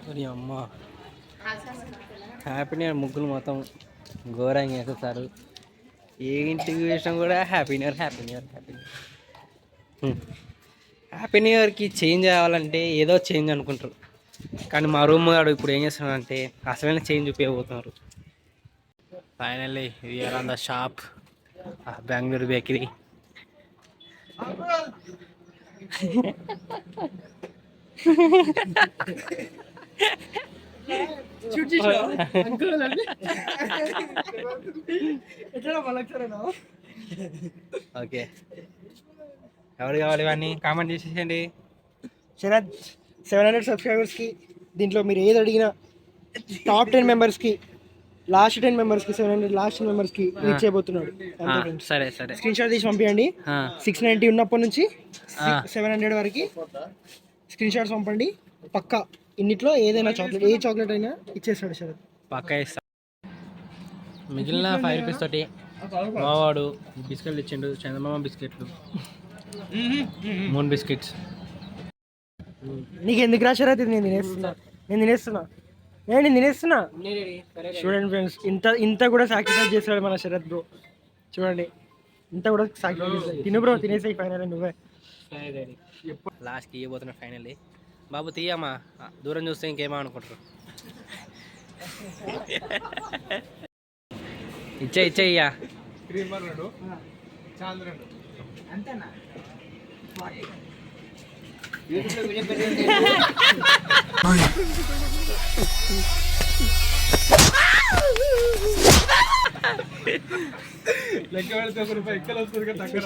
మరి అమ్మ happy new year ముగ్గులు మొత్తం ఘోరంగా వేసేస్తారు. ఏ ఇంటికి వేసినా కూడా happy new year happy new year happy new year. Happy new ఇయర్కి చేంజ్ అవ్వాలంటే ఏదో చేంజ్ అనుకుంటారు, కానీ మా రూమ్ వాడు ఇప్పుడు ఏం చేస్తున్నాడంటే అసలైన చేంజ్ ఉపయోగపోతున్నారు. Finally we are on the shop Bengaluru bakery. Okay, ఎవరు కావాలి ఇవన్నీ కామెంట్ చేసేసేయండి. శరత్ 700 సబ్స్క్రైబర్స్కి దీంట్లో మీరు ఏది అడిగినా టాప్ 10 మెంబర్స్కి లాస్ట్ 10 మెంబర్స్కి 700 లాస్ట్ మెంబర్స్కి రీచ్ అయిపోతున్నాడు. సరే సరే, స్క్రీన్ షాట్ తీసి పంపించండి. 690 ఉన్నప్పటి నుంచి 700 వరకు స్క్రీన్ షాట్స్ పంపండి. పక్కా ఇన్నిట్లో ఏదైనా చాక్లెట్, ఏ చాక్లెట్ అయినా ఇచ్చేస్తాడు శరత్, పక్కా ఇస్తా. మిగిలిన 5 రూపీస్ తోటి మావాడు బిస్కెట్లు ఇచ్చిండు, చందమామ బిస్కెట్లు 3 బిస్కెట్స్. నీకు ఎందుకు రా శరత్? ఇది నేను తినేస్తున్నా చూడండి ఫ్రెండ్స్, ఇంత కూడా సాక్రిఫైస్ చేస్తాడు మన శరత్ బ్రో. చూడండి ఇంత కూడా సాక్రిఫైస్. తిను బ్రో, తినేసి ఫైనల్ నువ్వే లాస్ట్కి ఇవ్వబోతున్నా ఫైనల్లీ. బాబు తీయమ్మా, దూరం చూస్తే ఇంకేమో అనుకుంటారు. ఇచ్చేయ్యా. అంతేనా? లెక్క పెడితే ₹1 ఎక్కలు వస్తుంది కదా, తక్కువ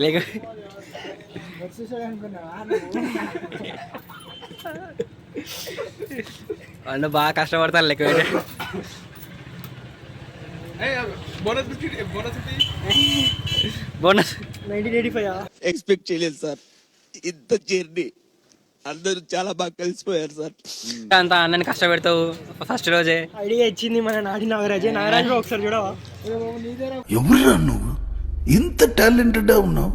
లేక వాళ్ళు బాగా కష్టపడతారు లెక్క పెట్టి. బోనస్ 1985 ఎక్స్పెక్ట్ చేయలేదు సార్. ఇంత జర్నీ అందరూ చాలా బాగా కలిసిపోయారు సార్. అంతా అన్నని కష్టపెడతావు ఫస్ట్ రోజే. ఐడియా ఇచ్చింది మన నాటి నాగరాజే. నాగరాజ్ ఒకసారి చూడవా? ఎవరురా నువ్వు ఇంత టాలెంటెడ్ ఉన్నావు?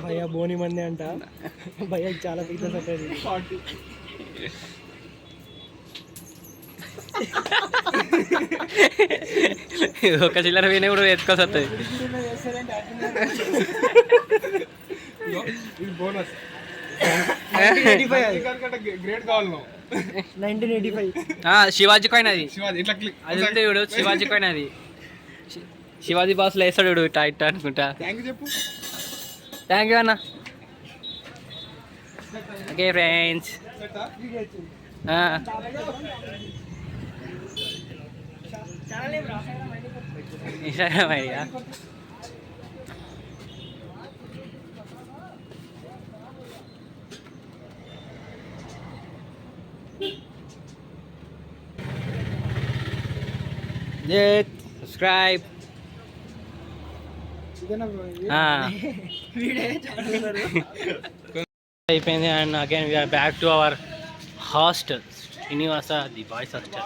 భయ్యా బోని మంది అంట. భయ్యా చాలా ఫీట్నెస్ అవుతుంది. ఒక చిల్లర పోయినా కూడా ఎత్తుకోసి వస్తుంది. బోనస్ 1985 శివాజీ కాయిన్ అది. అది ఉంది చూడు, శివాజీ కాయిన్ అది. శివాజీ బాస్లో వేస్తాడు చూడు, టైట్ అనుకుంటా. చెప్పు. థ్యాంక్ యూ అన్న. Okay friends, Instagram idea. Subscribe. అయిపోయింది. And again we are back to our hostel, Srinivasa the boys hostel.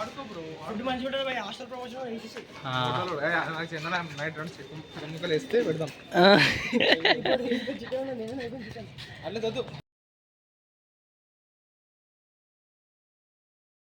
Night వేస్తే పెడదాం.